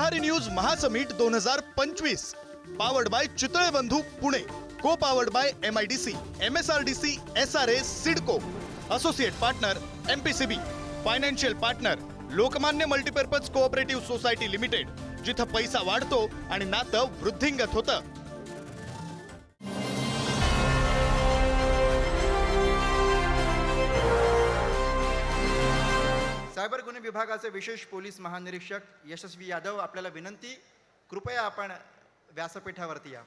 पुढारी news महासमिट 2025 powered by Chitale Bandhu Pune, co powered by MIDC, MSRDC, SRA, CIDCO, associate partner MPCB, financial partner Lokmanya multipurpose cooperative society limited, जिथं पैसा वाढतो आणि नातं वृद्धिंगत होतं। सायबर गुन्हे विभागाचे विशेष पोलीस महानिरीक्षक यशस्वी यादव, आपल्याला विनंती, कृपया आपण व्यासपीठावरती या।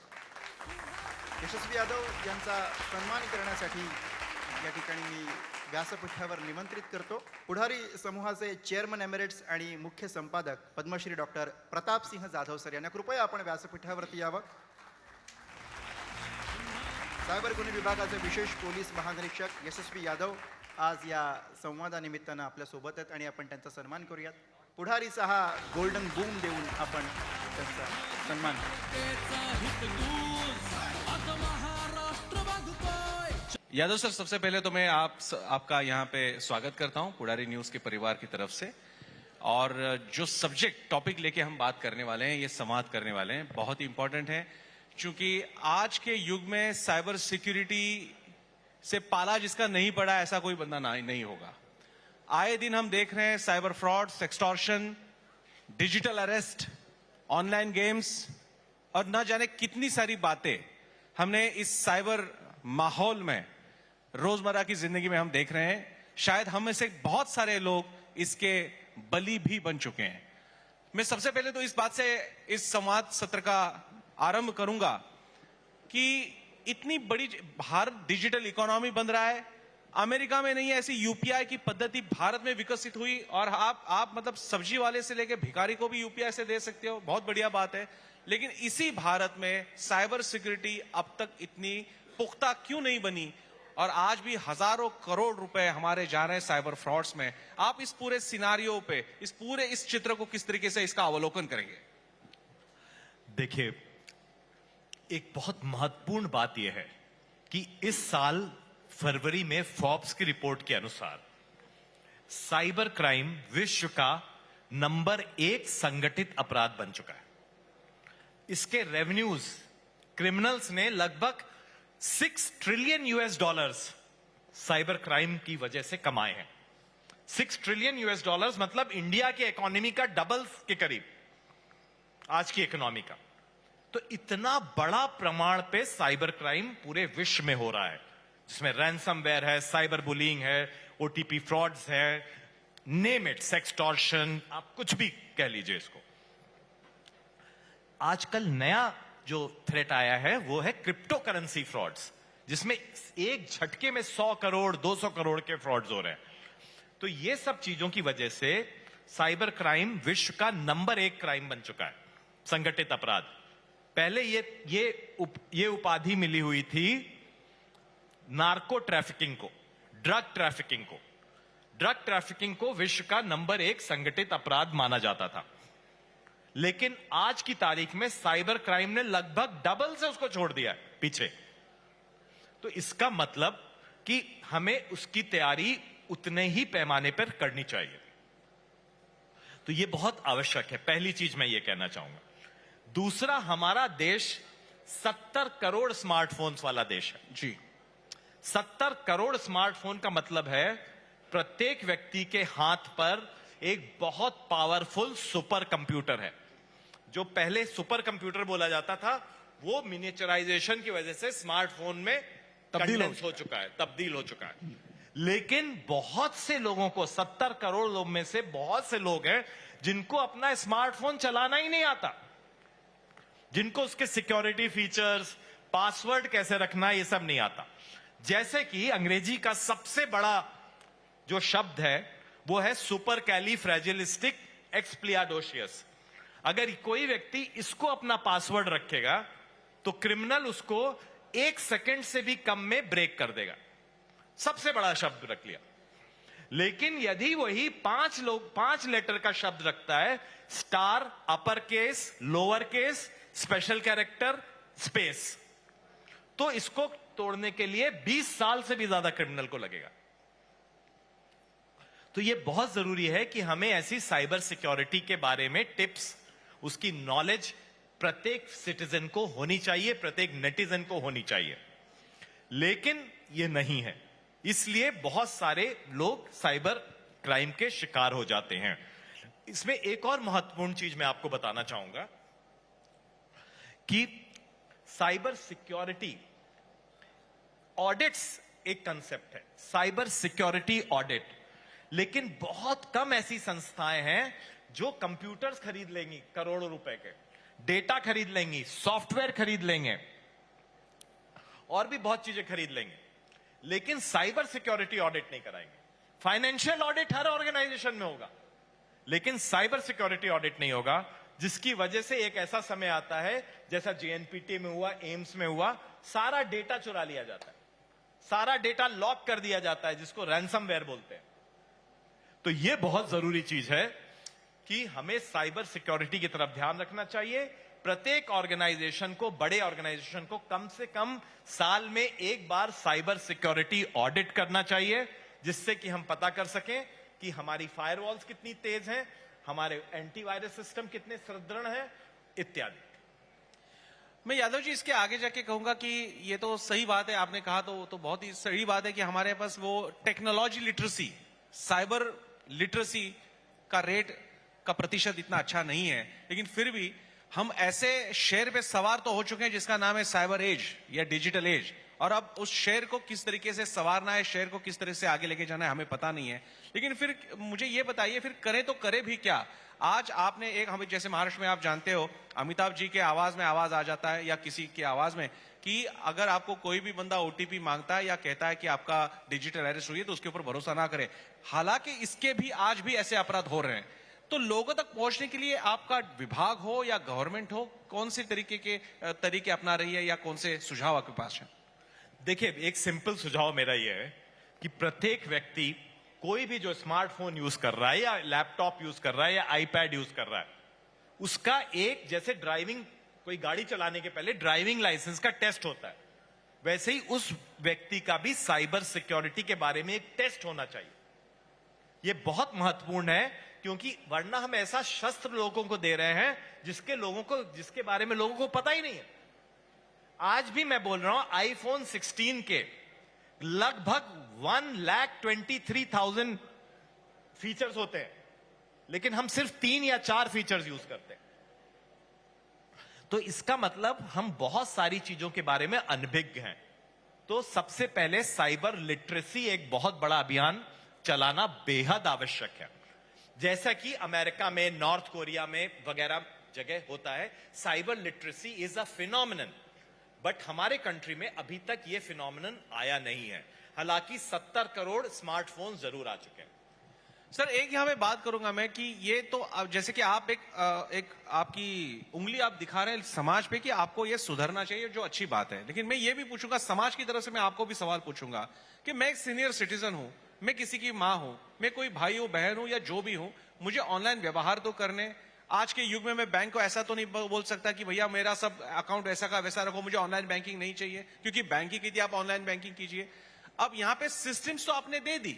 यशस्वी यादव यांचा सन्मान करण्यासाठी या ठिकाणी मी व्यासपीठावर निमंत्रित करतो। पुढारी समूहाचे चेअरमन एमिरेट्स आणि मुख्य संपादक पद्मश्री डॉक्टर प्रतापसिंह जाधव सर यांना कृपया आपण व्यासपीठावरती यावं। सायबर गुन्हे विभागाचे विशेष पोलीस महानिरीक्षक यशस्वी यादव आज या संवादानिमित्तानं आपल्या सोबत आहेत आणि आपण त्यांचा सन्मान करूयात। पुढारीचा हा गोल्डन बूम देऊन आपण त्यांचा सन्मान यादव सर, सबसे पहले तो मैं आपका यहाँ पे स्वागत करता हूँ पुढारी न्यूज के परिवार की तरफ से। और जो सब्जेक्ट टॉपिक लेके हम बात करने वाले हैं, ये संवाद करने वाले हैं, बहुत ही इंपॉर्टेंट है, क्योंकि आज के युग में साइबर सिक्योरिटी से पाला जिसका नहीं पड़ा ऐसा कोई बंदा नहीं होगा। आए दिन हम देख रहे हैं cyber frauds, extortion, digital arrest, online games और न जाने कितनी सारी बातें हमने इस साइबर माहौल में रोजमर्रा की जिंदगी में हम देख रहे हैं। शायद हम में से बहुत सारे लोग इसके बलि भी बन चुके हैं। मैं सबसे पहले तो इस बात से इस संवाद सत्र का आरंभ करूंगा कि इतनी बड़ी भारत डिजिटल इकोनॉमी बन रहा है, अमेरिका में नहीं है ऐसी UPI की पद्धति भारत में विकसित हुई, और आप मतलब सब्जी वाले से लेके भिखारी को भी UPI से दे सकते हो, बहुत बढ़िया बात है। लेकिन इसी भारत में साइबर सिक्योरिटी अब तक इतनी पुख्ता क्यों नहीं बनी, और आज भी हजारों करोड़ रुपए हमारे जा रहे हैं साइबर फ्रॉड्स में। आप इस पूरे सिनारियो पे, इस चित्र को किस तरीके से इसका अवलोकन करेंगे? देखिए, एक बहुत महत्वपूर्ण बात यह है कि इस साल फरवरी में फोर्ब्स की रिपोर्ट के अनुसार साइबर क्राइम विश्व का नंबर 1 संगठित अपराध बन चुका है। इसके रेवेन्यूज क्रिमिनल्स ने लगभग $6 ट्रिलियन साइबर क्राइम की वजह से कमाए हैं। $6 ट्रिलियन मतलब इंडिया के इकोनॉमी का डबल के करीब, आज की इकोनॉमी का। तो इतना बड़ा प्रमाण पे साइबर क्राइम पूरे विश्व में हो रहा है, जिसमें रैंसमवेयर है, साइबर बुलिंग है, OTP फ्रॉड्स है, नेम इट, सेक्सटॉर्शन, आप कुछ भी कह लीजिए इसको। आजकल नया जो थ्रेट आया है वो है क्रिप्टो करेंसी फ्रॉड्स, जिसमें एक झटके में 100 करोड़ 200 करोड़ के फ्रॉड्स हो रहे हैं। तो ये सब चीजों की वजह से साइबर क्राइम विश्व का नंबर 1 क्राइम बन चुका है, संगठित अपराध। पहले ये उपाधि मिली हुई थी नार्को ट्रैफिकिंग को, ड्रग ट्रैफिकिंग को विश्व का नंबर 1 संगठित अपराध माना जाता था। लेकिन आज की तारीख में साइबर क्राइम ने लगभग डबल से उसको छोड़ दिया है पीछे। तो इसका मतलब कि हमें उसकी तैयारी उतने ही पैमाने पर करनी चाहिए। तो यह बहुत आवश्यक है, पहली चीज मैं ये कहना चाहूंगा। दूसरा, हमारा देश 70 करोड़ स्मार्टफोन्स वाला देश है जी। 70 करोड़ स्मार्टफोन का मतलब है प्रत्येक व्यक्ति के हाथ पर एक बहुत पावरफुल सुपर कंप्यूटर है। जो पहले सुपर कंप्यूटर बोला जाता था, वो मिनिएचराइजेशन की वजह से स्मार्टफोन में तब्दील हो चुका है। लेकिन बहुत से लोगों को, 70 करोड़ लोग में से बहुत से लोग हैं जिनको अपना स्मार्टफोन चलाना ही नहीं आता, जिनको उसके सिक्योरिटी फीचर्स, पासवर्ड कैसे रखना, ये सब नहीं आता। जैसे कि अंग्रेजी का सबसे बड़ा जो शब्द है वो है सुपर कैलीफ्रैजिलिस्टिक एक्सप्लियाडोशियस। अगर कोई व्यक्ति इसको अपना पासवर्ड रखेगा तो क्रिमिनल उसको 1 सेकंड से भी कम में ब्रेक कर देगा। सबसे बड़ा शब्द रख लिया। लेकिन यदि वही 5 लेटर का शब्द रखता है, star, upper case, lower case, special character, space, तो इसको तोड़ने के लिए 20 साल से भी ज्यादा क्रिमिनल को लगेगा। तो यह बहुत जरूरी है कि हमें ऐसी साइबर सिक्योरिटी के बारे में टिप्स उसकी नॉलेज प्रत्येक सिटीजन को होनी चाहिए, प्रत्येक नेटिजन को होनी चाहिए। लेकिन ये नहीं है, इसलिए बहुत सारे लोग साइबर क्राइम के शिकार हो जाते हैं। इसमें एक और महत्वपूर्ण चीज मैं आपको बताना चाहूंगा कि साइबर सिक्योरिटी ऑडिट्स एक कंसेप्ट है, साइबर सिक्योरिटी ऑडिट, लेकिन बहुत कम ऐसी संस्थाएं हैं जो कंप्यूटर्स खरीद लेंगी करोड़ों रुपए के, डेटा खरीद लेंगी, सॉफ्टवेयर खरीद लेंगे और भी बहुत चीजें खरीद लेंगे, लेकिन साइबर सिक्योरिटी ऑडिट नहीं कराएंगे। फाइनेंशियल ऑडिट हर ऑर्गेनाइजेशन में होगा, लेकिन साइबर सिक्योरिटी ऑडिट नहीं होगा, जिसकी वजह से एक ऐसा समय आता है जैसा जेएनपीटी में हुआ, एम्स में हुआ, सारा डेटा चुरा लिया जाता है, सारा डेटा लॉक कर दिया जाता है, जिसको रैंसमवेयर बोलते हैं। तो यह बहुत जरूरी चीज है कि हमें साइबर सिक्योरिटी की तरफ ध्यान रखना चाहिए। प्रत्येक ऑर्गेनाइजेशन को, बड़े ऑर्गेनाइजेशन को कम से कम साल में एक बार साइबर सिक्योरिटी ऑडिट करना चाहिए, जिससे कि हम पता कर सकें कि हमारी फायरवॉल्स कितनी तेज हैं, हमारे एंटीवायरस सिस्टम कितने सुदृढ़ हैं, इत्यादि। मैं यादव जी इसके आगे जाके कहूंगा कि ये तो सही बात है, आपने कहा तो बहुत ही सही बात है कि हमारे पास वो टेक्नोलॉजी लिटरेसी, साइबर लिटरेसी का रेट का प्रतिशत इतना अच्छा नहीं है, लेकिन फिर भी हम ऐसे शेर पे सवार तो हो चुके हैं जिसका नाम है साइबर एज या डिजिटल एज, और अब उस शेर को किस तरीके से सवारना है, शेर को किस तरह से आगे लेके जाना है, हमें पता नहीं है। लेकिन फिर मुझे ये बताइए, फिर करें तो करें भी क्या? आज आपने एक, हमें जैसे महाराष्ट्र में आप जानते हो, अमिताभ जी के आवाज में आवाज आ जाता है या किसी की आवाज में कि अगर आपको कोई भी बंदा ओटीपी मांगता है या कहता है कि आपका डिजिटल अरेस्ट हुई है तो उसके ऊपर भरोसा ना करें। हालांकि इसके भी आज भी ऐसे अपराध हो रहे हैं, तो लोगों तक पहुंचने के लिए आपका विभाग हो या गवर्नमेंट हो, कौन से तरीके अपना रही है या कौन से सुझाव आपके पास है? देखिए, एक सिंपल सुझाव मेरा यह है कि प्रत्येक व्यक्ति, कोई भी जो स्मार्टफोन यूज कर रहा है या लैपटॉप यूज कर रहा है या आईपैड यूज कर रहा है, उसका एक, जैसे ड्राइविंग, कोई गाड़ी चलाने के पहले ड्राइविंग लाइसेंस का टेस्ट होता है, वैसे ही उस व्यक्ति का भी साइबर सिक्योरिटी के बारे में एक टेस्ट होना चाहिए। यह बहुत महत्वपूर्ण है, क्योंकि वरना हम ऐसा शस्त्र लोगों को दे रहे हैं जिसके बारे में लोगों को पता ही नहीं है। आज भी मैं बोल रहा हूं, आईफोन 16 के लगभग 1,23,000 फीचर्स होते हैं, लेकिन हम सिर्फ 3 या 4 फीचर्स यूज करते हैं। तो इसका मतलब हम बहुत सारी चीजों के बारे में अनभिज्ञ हैं। तो सबसे पहले साइबर लिटरेसी एक बहुत बड़ा अभियान चलाना बेहद आवश्यक है। जैसा कि अमेरिका में, नॉर्थ कोरिया में वगैरह जगह होता है, cyber literacy is a phenomenon, but हमारे कंट्री में अभी तक यह फिनोमिनन आया नहीं है। हालांकि 70 करोड़ स्मार्टफोन जरूर आ चुके हैं। सर, एक यहां पे बात करूंगा मैं कि ये तो अब जैसे कि आप एक आपकी उंगली आप दिखा रहे हैं समाज पे कि आपको ये सुधरना चाहिए, जो अच्छी बात है, लेकिन मैं ये भी पूछूंगा समाज की तरफ से, मैं आपको भी सवाल पूछूंगा कि मैं एक सीनियर सिटीजन हूं, मैं किसी की माँ हूं, मैं कोई भाई हूं, बहन हूं या जो भी हूं, मुझे ऑनलाइन व्यवहार तो करने, आज के युग में मैं बैंक को ऐसा तो नहीं बोल सकता कि भैया मेरा सब अकाउंट ऐसा का वैसा रखो, मुझे ऑनलाइन बैंकिंग नहीं चाहिए, क्योंकि बैंकिंग की थी, आप ऑनलाइन बैंकिंग कीजिए। अब यहाँ पे सिस्टम्स तो आपने दे दी,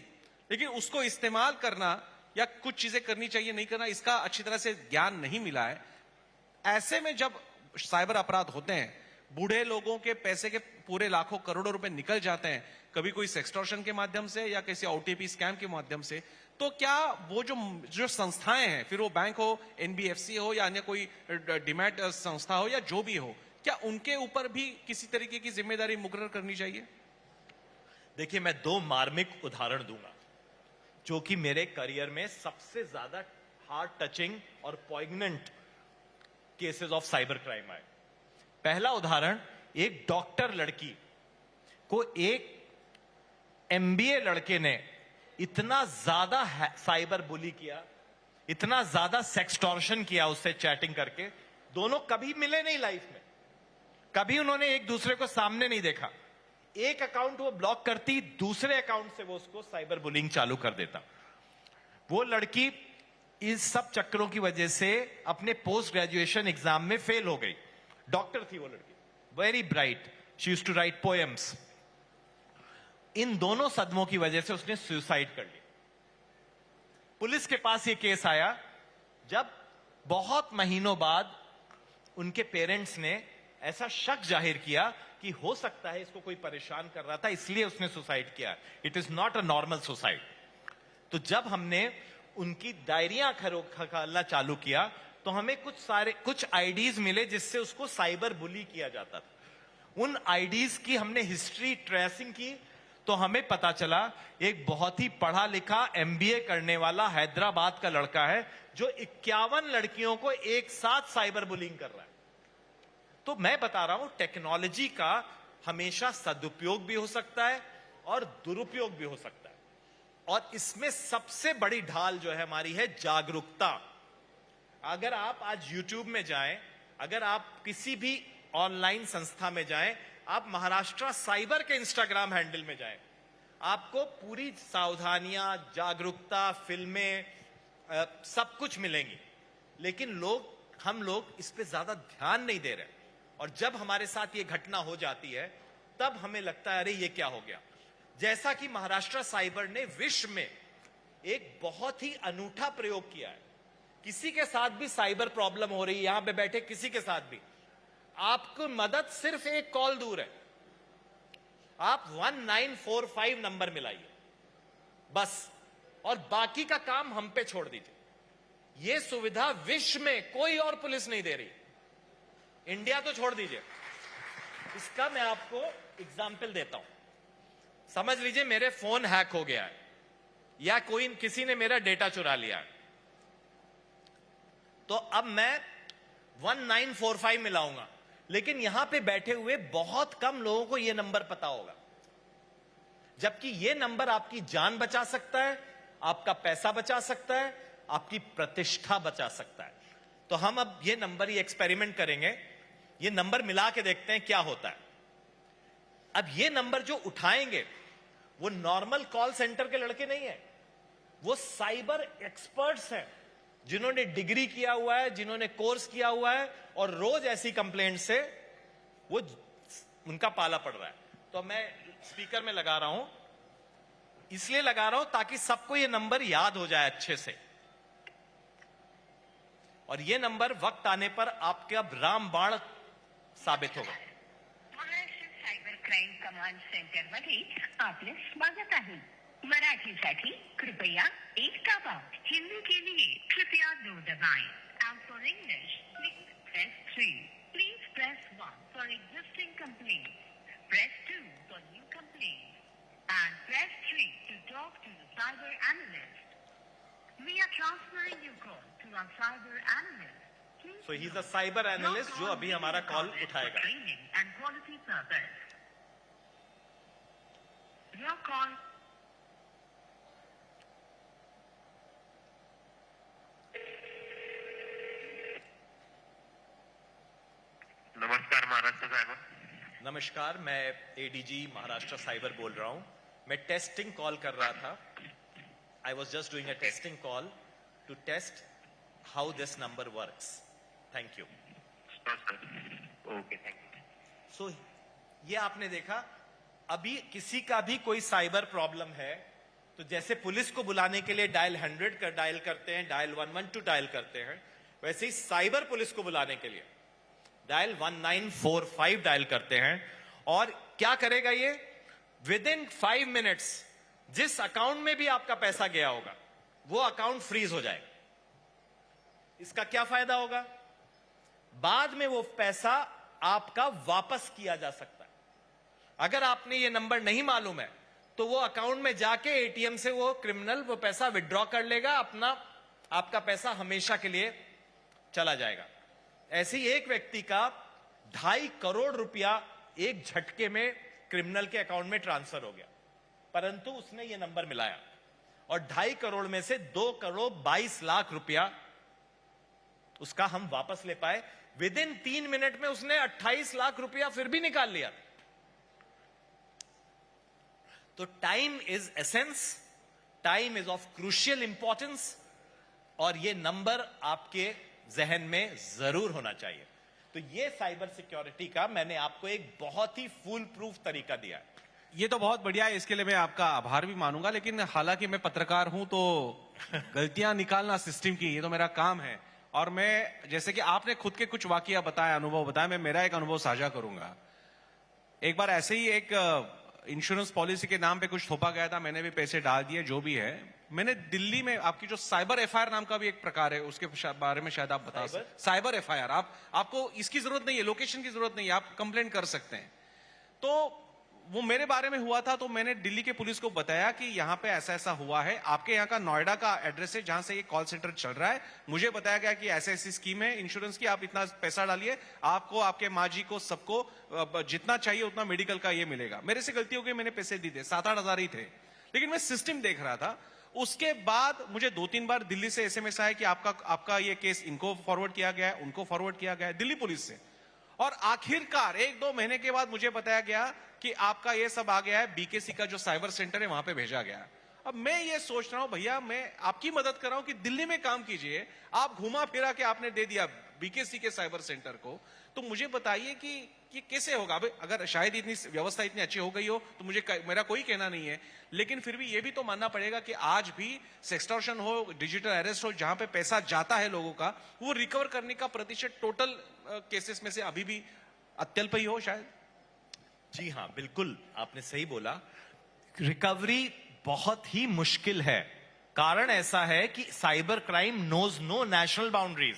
लेकिन उसको इस्तेमाल करना या कुछ चीजें करनी चाहिए, नहीं करना, इसका अच्छी तरह से ज्ञान नहीं मिला है। ऐसे में जब साइबर अपराध होते हैं, बूढ़े लोगों के पैसे के पूरे लाखों करोड़ों रुपए निकल जाते हैं, कभी कोई सेक्सटॉर्शन के माध्यम से या किसी ओटीपी स्कैम के माध्यम से, तो क्या वो जो संस्थाएं हैं, फिर वो बैंक हो, एनबीएफसी हो या अन्य कोई डीमैट संस्था हो या जो भी हो, क्या उनके ऊपर भी किसी तरीके की जिम्मेदारी मुकर्रर करनी चाहिए? देखिए, मैं 2 मार्मिक उदाहरण दूंगा जो कि मेरे करियर में सबसे ज्यादा हार्ट टचिंग और poignant cases of cyber crime आए। पहला उदाहरण, एक डॉक्टर लड़की को एक एमबीए लड़के ने इतना ज्यादा साइबर बुली किया, इतना ज्यादा सेक्सटॉर्शन किया उससे चैटिंग करके, दोनों कभी मिले नहीं लाइफ में, कभी उन्होंने एक दूसरे को सामने नहीं देखा। एक अकाउंट वो ब्लॉक करती, दूसरे अकाउंट से वो उसको साइबर बुलिंग चालू कर देता। वो लड़की इस सब चक्करों की वजह से अपने पोस्ट ग्रेजुएशन एग्जाम में फेल हो गई। डॉक्टर थी वो लड़की, very bright, she used to write poems. इन दोनों सदमों की वजह से उसने सुसाइड कर लिया। पुलिस के पास ये केस आया जब बहुत महीनों बाद उनके पेरेंट्स ने ऐसा शक जाहिर किया कि हो सकता है इसको कोई परेशान कर रहा था, इसलिए उसने सुसाइड किया। It is not a normal suicide. तो जब हमने उनकी डायरियां खंगालना चालू किया तो हमें कुछ आईडीज मिले जिससे उसको साइबर बुली किया जाता था। उन आईडीज की हमने हिस्ट्री ट्रेसिंग की तो हमें पता चला एक बहुत ही पढ़ा लिखा एमबीए करने वाला हैदराबाद का लड़का है जो 51 लड़कियों को एक साथ साइबर बुलिंग कर रहा है। तो मैं बता रहा हूं टेक्नोलॉजी का हमेशा सदुपयोग भी हो सकता है और दुरुपयोग भी हो सकता है, और इसमें सबसे बड़ी ढाल जो है हमारी है जागरूकता। अगर आप आज YouTube में जाएं, अगर आप किसी भी ऑनलाइन संस्था में जाएं, आप महाराष्ट्र साइबर के इंस्टाग्राम हैंडल में जाएं, आपको पूरी सावधानियां, जागरूकता, फिल्में, सब कुछ मिलेंगी। लेकिन हम लोग इस पे ज्यादा ध्यान नहीं दे रहे, और जब हमारे साथ ये घटना हो जाती है तब हमें लगता है अरे ये क्या हो गया। जैसा कि महाराष्ट्र साइबर ने विश्व में एक बहुत ही अनूठा प्रयोग किया है। किसी के साथ भी साइबर प्रॉब्लम हो रही है, यहां पे बैठे किसी के साथ भी, आपको मदद सिर्फ एक कॉल दूर है। आप 1945 नंबर मिलाइए बस, और बाकी का काम हम पे छोड़ दीजिए। यह सुविधा विश्व में कोई और पुलिस नहीं दे रही, इंडिया तो छोड़ दीजिए। इसका मैं आपको एग्जाम्पल देता हूं। समझ लीजिए मेरे फोन हैक हो गया है या किसी ने मेरा डेटा चुरा लिया है, तो अब मैं 1945 मिलाऊंगा, लेकिन यहां पे बैठे हुए बहुत कम लोगों को यह नंबर पता होगा, जबकि यह नंबर आपकी जान बचा सकता है, आपका पैसा बचा सकता है, आपकी प्रतिष्ठा बचा सकता है। तो हम अब ये नंबर, ये एक्सपेरिमेंट करेंगे, ये नंबर मिला के देखते हैं क्या होता है। अब ये नंबर जो उठाएंगे वो नॉर्मल कॉल सेंटर के लड़के नहीं है, वो साइबर एक्सपर्ट्स हैं जिन्होंने डिग्री किया हुआ है, जिन्होंने कोर्स किया हुआ है, और रोज ऐसी कंप्लेंट से वो उनका पाला पड़ रहा है। तो मैं स्पीकर में लगा रहा हूं, इसलिए लगा रहा हूं ताकि सबको ये नंबर याद हो जाए अच्छे से, और ये नंबर वक्त आने पर आपके अब रामबाण साबित होगा। Maharashtra cyber crime command centre मध्ये आपले स्वागत आहे। मराठीसाठी कृपया 1 दाबा, हिंदी के लिए कृपया 2 दबाएं। And for English, please press 3. Please press 1 for existing complaints. Press 2 for new complaints. And press 3 to talk to the cyber analyst. We are transferring your call to our cyber analyst. So he's a cyber analyst जो अभी हमारा call उठाएगा। Training and quality purpose. Your call. नमस्कार Maharashtra cyber. नमस्कार, मैं ADG Maharashtra cyber बोल रहा हूं। मैं टेस्टिंग कॉल कर रहा था। I was just doing a testing call to test how this number works. Thank you. Okay, thank you. So ये आपने देखा, अभी किसी का भी कोई साइबर प्रॉब्लम है तो जैसे पुलिस को बुलाने के लिए डायल 100 का डायल करते हैं, डायल 112 डायल करते हैं, वैसे ही साइबर पुलिस को बुलाने के लिए डायल 1945 डायल करते हैं। और क्या करेगा ये? विद इन 5 मिनट्स जिस अकाउंट में भी आपका पैसा गया होगा वो अकाउंट फ्रीज हो जाएगा। इसका क्या फायदा होगा? बाद में वो पैसा आपका वापस किया जा सकता है। अगर आपने ये नंबर नहीं मालूम है तो वो अकाउंट में जाके एटीएम से वो क्रिमिनल वो पैसा विड्रॉ कर लेगा, आपका पैसा हमेशा के लिए चला जाएगा। ऐसे ही एक व्यक्ति का 2.5 करोड़ रुपया एक झटके में क्रिमिनल के अकाउंट में ट्रांसफर हो गया, परंतु उसने ये नंबर मिलाया और 2.5 करोड़ में से 2 करोड़ 22 लाख रुपया उसका हम वापस ले पाए। विद इन 3 मिनट में उसने 28 लाख रुपया फिर भी निकाल लिया। तो time is essence, time is of crucial importance, और ये नंबर आपके जहन में जरूर होना चाहिए। तो ये साइबर सिक्योरिटी का मैंने आपको एक बहुत ही फुल प्रूफ तरीका दिया है। ये तो बहुत बढ़िया है, इसके लिए मैं आपका आभार भी मानूंगा, लेकिन हालांकि मैं पत्रकार हूं तो गलतियां निकालना सिस्टम की ये तो मेरा काम है, और मैं, जैसे कि आपने खुद के कुछ वाकया बताया, अनुभव बताया, मैं मेरा एक अनुभव साझा करूंगा। एक बार ऐसे ही एक इंश्योरेंस पॉलिसी के नाम पे कुछ थोपा गया था, मैंने भी पैसे डाल दिए, जो भी है। मैंने दिल्ली में आपकी जो साइबर एफआईआर नाम का भी एक प्रकार है, उसके बारे में शायद आप बता सकते। साइबर एफआईआर, आपको इसकी जरूरत नहीं है, लोकेशन की जरूरत नहीं है, आप कंप्लेंट कर सकते हैं। तो वो मेरे बारे में हुआ था, तो मैंने दिल्ली के पुलिस को बताया कि यहाँ पे ऐसा ऐसा हुआ है, आपके यहाँ का नोएडा का एड्रेस है जहां से ये कॉल सेंटर चल रहा है, मुझे बताया गया कि ऐसी ऐसी स्कीम है इंश्योरेंस की, आप इतना पैसा डालिए, आपको, आपके माँ जी को, सबको जितना चाहिए उतना मेडिकल का ये मिलेगा। मेरे से गलती हो गई, मैंने पैसे दिए थे, 7-8 हजार ही थे, लेकिन मैं सिस्टम देख रहा था। उसके बाद मुझे 2-3 बार दिल्ली से एसएमएस आया कि आपका ये केस इनको फॉरवर्ड किया गया है, उनको फॉरवर्ड किया गया है, दिल्ली पुलिस से। और आखिरकार 1-2 महीने के बाद मुझे बताया गया कि आपका ये सब आ गया है, बीकेसी का जो साइबर सेंटर है वहां पे भेजा गया है। अब मैं ये सोच रहा हूं, भैया मैं आपकी मदद कर रहा हूं कि दिल्ली में काम कीजिए, आप घुमा फिरा के आपने दे दिया बीकेसी के साइबर सेंटर को, तो मुझे बताइए कि ये कैसे होगा। अगर शायद इतनी व्यवस्था इतनी अच्छी हो गई हो तो मेरा कोई कहना नहीं है, लेकिन फिर भी ये भी तो मानना पड़ेगा कि आज भी सेक्सटॉर्शन हो, डिजिटल अरेस्ट हो, जहां पे पैसा जाता है लोगों का, वो रिकवर करने का प्रतिशत टोटल केसेस में से अभी भी अत्यल्प ही हो शायद। जी हाँ, बिल्कुल आपने सही बोला। रिकवरी बहुत ही मुश्किल है। कारण ऐसा है कि cyber crime knows no national boundaries.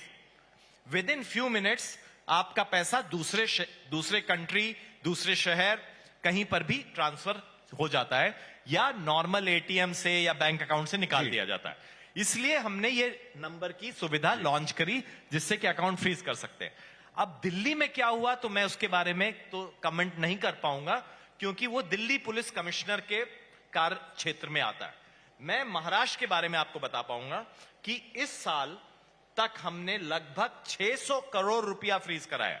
Within few minutes आपका पैसा दूसरे कंट्री, दूसरे शहर, कहीं पर भी ट्रांसफर हो जाता है, या नॉर्मल एटीएम से या बैंक अकाउंट से निकाल दिया जाता है। इसलिए हमने ये नंबर की सुविधा लॉन्च करी, जिससे कि अकाउंट फ्रीज कर सकते हैं। अब दिल्ली में क्या हुआ तो मैं उसके बारे में तो कमेंट नहीं कर पाऊंगा, क्योंकि वो दिल्ली पुलिस कमिश्नर के कार्य क्षेत्र में आता है। मैं महाराष्ट्र के बारे में आपको बता पाऊंगा कि इस साल तक हमने लगभग 600 करोड़ रुपया फ्रीज कराया।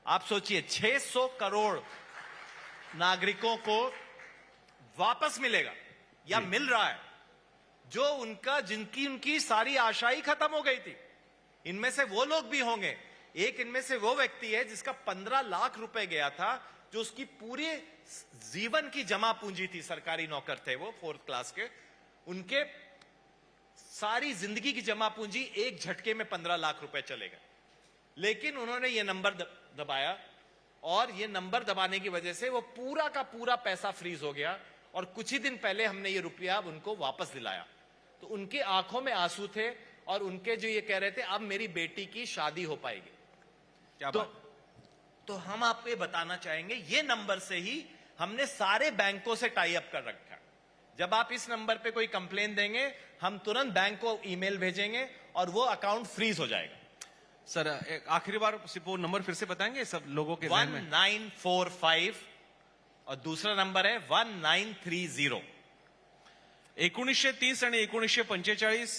आप सोचिए, 600 करोड़ नागरिकों को वापस मिलेगा या मिल रहा है, जो उनकी सारी आशाएं खत्म हो गई थी। इनमें से वो लोग भी होंगे, एक इनमें से वो व्यक्ति है जिसका 15 लाख रुपए गया था, जो उसकी पूरी जीवन की जमा पूंजी थी, सरकारी नौकर थे वो, 4th क्लास के, उनके सारी जिंदगी की जमा पूंजी एक झटके में 15 लाख रुपए चले गए। लेकिन उन्होंने ये नंबर दबाया, और ये नंबर दबाने की वजह से वो पूरा का पूरा पैसा फ्रीज हो गया, और कुछ ही दिन पहले हमने ये रुपया उनको वापस दिलाया। तो उनके आंखों में आंसू थे, और उनके जो ये कह रहे थे अब मेरी बेटी की शादी हो पाएगी। क्या तो हम आपको ये बताना चाहेंगे, ये नंबर से ही हमने सारे बैंकों से टाई अप कर रखा है। जब आप इस नंबर पे कोई कंप्लेन देंगे, हम तुरंत बैंक को ईमेल भेजेंगे और वो अकाउंट फ्रीज हो जाएगा। सर आखिरी बार वो नंबर फिर से बताएंगे सब लोगों के ध्यान में। 1945 और दूसरा नंबर है 1930। 1930 आणि 1945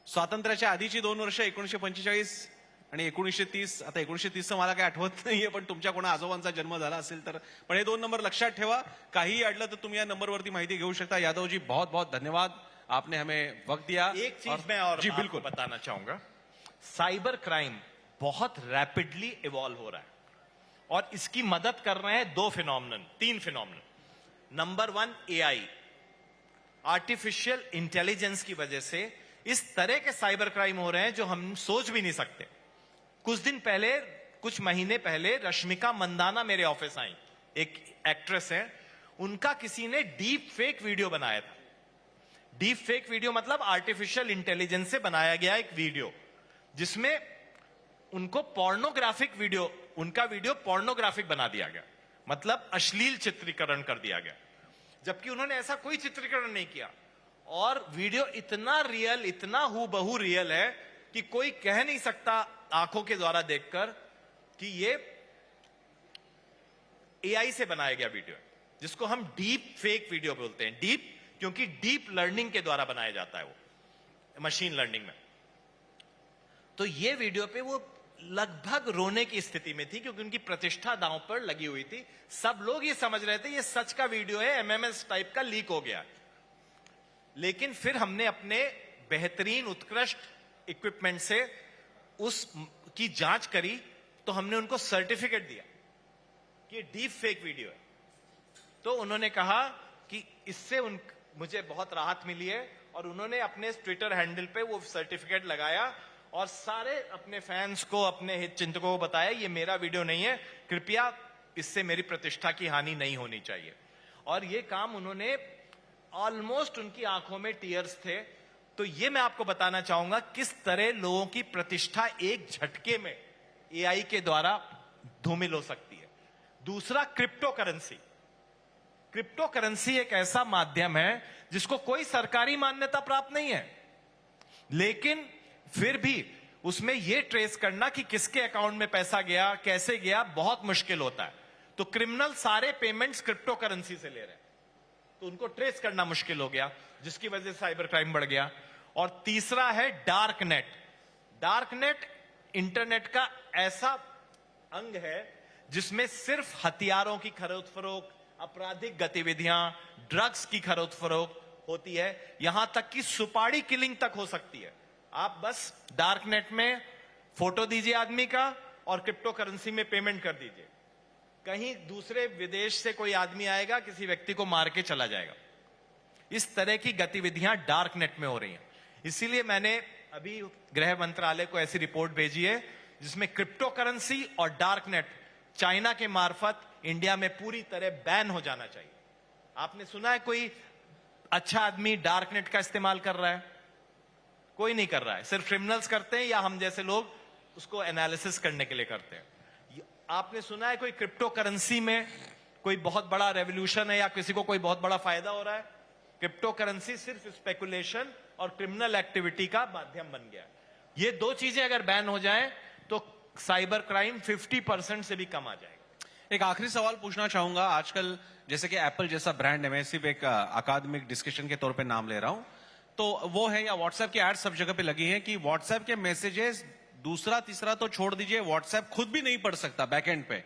स्वातंत्र्याच्या आधीची 2 वर्ष, 1945 आणि 1930. आता 1930 मला काही आठवत नाहीये, पण तुमच्या कोणा आजोबांचा जन्म झाला असेल तर. पण हे 2 नंबर लक्षात ठेवा, काही अडलं तर तुम्ही या नंबरवरती माहिती घेऊ शकता. यादव जी बहुत बहुत धन्यवाद, आपने हमें वक्त दिया. एक चीज मैं और जी बिल्कुल बताना चाहूंगा, साइबर क्राइम बहुत रैपिडली इवॉल्व हो रहा है, और इसकी मदद कर रहे हैं 3 phenomenon. Number 1, AI, artificial intelligence की वजह से इस तरह के साइबर क्राइम हो रहे हैं जो हम सोच भी नहीं सकते. कुछ महीने पहले रश्मिका मंदाना मेरे ऑफिस आई, एक एक्ट्रेस है, उनका किसी ने डीप फेक वीडियो बनाया था. डीप फेक वीडियो मतलब आर्टिफिशियल इंटेलिजेंस से बनाया गया एक वीडियो, जिसमें उनको पोर्नोग्राफिक वीडियो, उनका वीडियो पोर्नोग्राफिक बना दिया गया, मतलब अश्लील चित्रीकरण कर दिया गया, जबकि उन्होंने ऐसा कोई चित्रीकरण नहीं किया. और वीडियो इतना रियल, इतना हूबहू रियल है कि कोई कह नहीं सकता आंखों के द्वारा देखकर कि ये एआई से बनाया गया वीडियो है, जिसको हम डीप फेक वीडियो बोलते हैं. डीप क्योंकि डीप लर्निंग के द्वारा बनाया जाता है, वो मशीन लर्निंग में. तो ये वीडियो पे वो लगभग रोने की स्थिति में थी, क्योंकि उनकी प्रतिष्ठा दांव पर लगी हुई थी. सब लोग ये समझ रहे थे ये सच का वीडियो है, एमएमएस टाइप का लीक हो गया. लेकिन फिर हमने अपने बेहतरीन उत्कृष्ट इक्विपमेंट से उस की जांच करी, तो हमने उनको सर्टिफिकेट दिया कि ये डीप फेक वीडियो है. तो उन्होंने कहा कि इससे मुझे बहुत राहत मिली है, और उन्होंने अपने ट्विटर हैंडल पे वो सर्टिफिकेट लगाया, और सारे अपने फैंस को, अपने हितचिंतकों को बताया ये मेरा वीडियो नहीं है, कृपया इससे मेरी प्रतिष्ठा की हानि नहीं होनी चाहिए। और ये काम उन्होंने ऑलमोस्ट, उनकी आंखों में टीयर्स थे। तो ये मैं आपको बताना चाहूंगा किस तरह लोगों की प्रतिष्ठा एक झटके में एआई के द्वारा धूमिल हो सकती है। दूसरा, क्रिप्टो करेंसी। क्रिप्टो करेंसी एक ऐसा माध्यम है जिसको कोई सरकारी मान्यता प्राप्त नहीं है, लेकिन फिर भी उसमें यह ट्रेस करना कि किसके अकाउंट में पैसा गया, कैसे गया, बहुत मुश्किल होता है। तो क्रिमिनल सारे पेमेंट्स क्रिप्टो करेंसी से ले रहे हैं, तो उनको ट्रेस करना मुश्किल हो गया, जिसकी वजह से साइबर क्राइम बढ़ गया। और तीसरा है dark net. Dark net internet का ऐसा अंग है जिसमें सिर्फ हथियारों की खरीद फरोख्त, आपराधिक गतिविधियां, ड्रग्स की खरीद फरोख्त होती है, यहां तक कि सुपारी किलिंग तक हो सकती है। आप बस डार्क नेट में फोटो दीजिए आदमी का और क्रिप्टो करेंसी में पेमेंट कर दीजिए, कहीं दूसरे विदेश से कोई आदमी आएगा, किसी व्यक्ति को मार के चला जाएगा। इस तरह की गतिविधियां डार्क नेट में हो रही हैं। इसीलिए मैंने अभी गृह मंत्रालय को ऐसी रिपोर्ट भेजी है जिसमें क्रिप्टो करेंसी और डार्क नेट चाइना के मार्फत इंडिया में पूरी तरह बैन हो जाना चाहिए। आपने सुना है कोई अच्छा आदमी डार्क नेट का इस्तेमाल कर रहा है? कोई नहीं कर रहा है, सिर्फ क्रिमिनल्स करते हैं या हम जैसे लोग उसको एनालिसिस करने के लिए करते हैं। आपने सुना है कोई क्रिप्टो करेंसी में कोई बहुत बड़ा रेवोल्यूशन है या किसी को कोई बहुत बड़ा फायदा हो रहा है? क्रिप्टो करेंसी सिर्फ स्पेकुलेशन और क्रिमिनल एक्टिविटी का माध्यम बन गया है। ये दो चीजें अगर बैन हो जाएं तो साइबर क्राइम 50% से भी कम आ जाएगा। एक आखिरी सवाल पूछना चाहूंगा। आजकल जैसे कि एप्पल जैसा ब्रांड है, मैं सिर्फ एक अकादमिक डिस्कशन के तौर पे नाम ले रहा हूं, तो वो है, या व्हाट्सएप की एड्स सब जगह पे लगी है कि व्हाट्सएप के मैसेजेस दूसरा तीसरा तो छोड़ दीजिए, व्हाट्सएप खुद भी नहीं पढ़ सकता बैकएंड पे।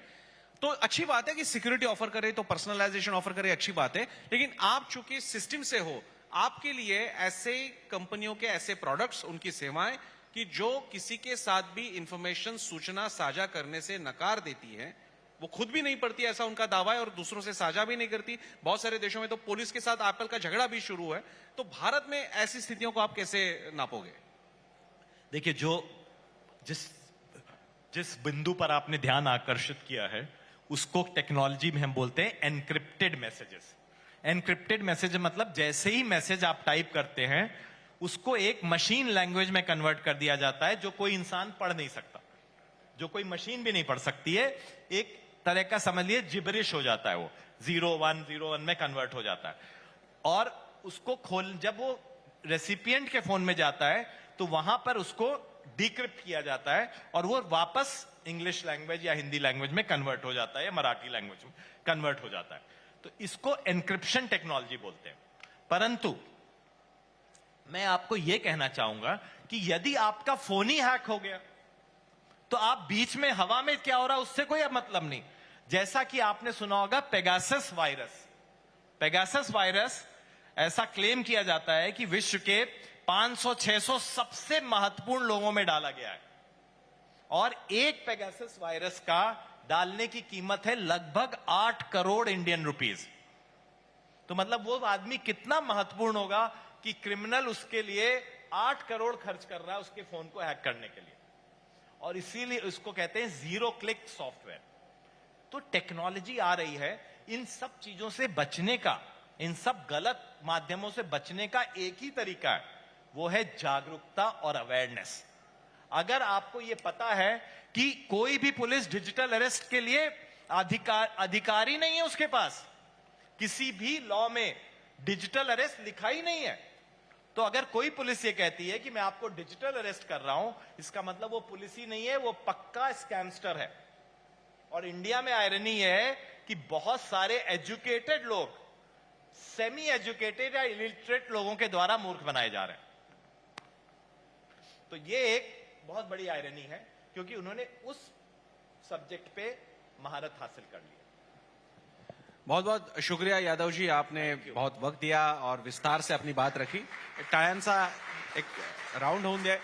तो अच्छी बात है कि सिक्योरिटी ऑफर करे, तो पर्सनलाइजेशन ऑफर करे, अच्छी बात है, लेकिन आप चूंकि सिस्टम से हो, आपके लिए ऐसे कंपनियों के ऐसे प्रोडक्ट्स, उनकी सेवाएं कि जो किसी के साथ भी इंफॉर्मेशन, सूचना साझा करने से नकार देती है, वो खुद भी नहीं पढ़ती, ऐसा उनका दावा है, और दूसरों से साझा भी नहीं करती। बहुत सारे देशों में तो पुलिस के साथ एप्पल का झगड़ा भी शुरू है। तो भारत में ऐसी स्थितियों को आप कैसे नापोगे? देखिए, जिस बिंदु पर आपने ध्यान आकर्षित किया है उसको टेक्नोलॉजी में हम बोलते हैं एनक्रिप्टेड मैसेजेस। एनक्रिप्टेड मैसेज मतलब जैसे ही मैसेज आप टाइप करते हैं उसको एक मशीन लैंग्वेज में कन्वर्ट कर दिया जाता है, जो कोई इंसान पढ़ नहीं सकता, जो कोई मशीन भी नहीं पढ़ सकती है। एक तरह का समझ लिए जिबरिश हो जाता है, वो 0101 में कन्वर्ट हो जाता है। और उसको जब वो रेसिपिएंट के फोन में जाता है तो वहां पर उसको डिक्रिप्ट किया जाता है और वो वापस इंग्लिश लैंग्वेज या हिंदी लैंग्वेज में कन्वर्ट हो जाता है या मराठी लैंग्वेज में कन्वर्ट हो जाता है। तो इसको एनक्रिप्शन टेक्नोलॉजी बोलते हैं। परंतु मैं आपको यह कहना चाहूंगा कि यदि आपका फोन ही हैक हो गया तो आप बीच में हवा में क्या हो रहा है उससे कोई मतलब नहीं। जैसा कि आपने सुना होगा पेगासस वायरस। पेगासस वायरस ऐसा क्लेम किया जाता है कि विश्व के 500-600 सबसे महत्वपूर्ण लोगों में डाला गया है, और एक पेगासस वायरस का डालने की कीमत है लगभग 8 करोड़ इंडियन रुपीस। तो मतलब वो आदमी कितना महत्वपूर्ण होगा कि क्रिमिनल उसके लिए 8 करोड़ खर्च कर रहा है उसके फोन को हैक करने के लिए, और इसीलिए उसको कहते हैं जीरो क्लिक सॉफ्टवेयर। तो टेक्नोलॉजी आ रही है, इन सब चीजों से बचने का, इन सब गलत माध्यमों से बचने का एक ही तरीका है, वो है जागरूकता और अवेयरनेस। अगर आपको यह पता है कि कोई भी पुलिस डिजिटल अरेस्ट के लिए अधिकारी नहीं है, उसके पास किसी भी लॉ में डिजिटल अरेस्ट लिखा ही नहीं है, तो अगर कोई पुलिस ये कहती है कि मैं आपको डिजिटल अरेस्ट कर रहा हूं, इसका मतलब वो पुलिस ही नहीं है, वो पक्का स्कैमस्टर है। और इंडिया में आयरनी यह है कि बहुत सारे एजुकेटेड लोग सेमी एजुकेटेड या इलिटरेट लोगों के द्वारा मूर्ख बनाए जा रहे हैं। तो ये एक बहुत बड़ी आयरनी है, क्योंकि उन्होंने उस सब्जेक्ट पे महारत हासिल कर ली। बहुत बहुत शुक्रिया यादव जी, आपने बहुत वक्त दिया और विस्तार से अपनी बात रखी। टाळ्यांचा एक राऊंड होऊन द्या।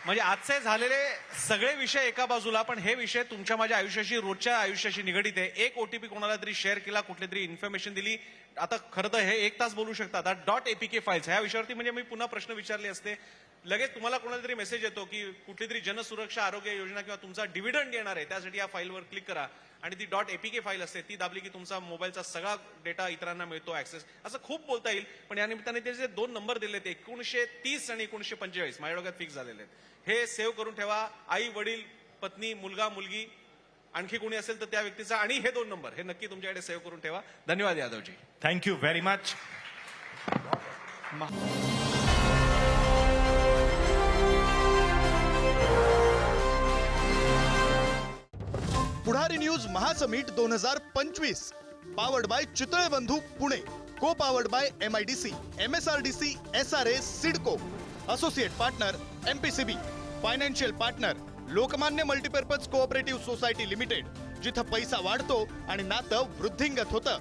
म्हणजे आजचे झालेले सगळे विषय एका बाजूला, पण हे विषय तुमच्या माझ्या आयुष्याशी, रोजच्या आयुष्याशी निगडीत आहे। एक ओटीपी कोणाला तरी शेअर केला, कुठली तरी इन्फॉर्मेशन दिली, आता खरं तर हे 1 तास बोलू शकतात. आता .apk फाईल्स ह्या विषयावरती म्हणजे मी पुन्हा प्रश्न विचारले असते. लगेच तुम्हाला कोणाला तरी मेसेज येतो की कुठली तरी जनसुरक्षा आरोग्य योजना किंवा तुमचा डिव्हिडंड येणार आहे, त्यासाठी या फाईलवर क्लिक करा आणि ती .apk फाईल असते, ती दाबली की तुमचा मोबाईलचा सगळा डेटा इतरांना मिळतो ऍक्सेस. असं खूप बोलता येईल, पण या निमित्ताने ते जे 2 नंबर दिले ते 1930 आणि 1945 माझ्या डोक्यात फिक्स झालेले आहेत. हे सेव्ह करून ठेवा. आई वडील पत्नी मुलगा मुलगी आणखी कोणी असेल तर त्या व्यक्तीचा आणि हे 2 नंबर हे नक्की तुमच्याकडे सेव्ह करून ठेवा. धन्यवाद Yadavji. Thank you very much. Pudhari news महासमिट 2025 powered by Chitale Bandhu Pune, co powered by MIDC, MSRDC, SRA, CIDCO, associate partner MPCB, financial partner Lokmanya multipurpose cooperative society limited, जिथं पैसा वाढतो आणि नातं वृद्धिंगत होतं.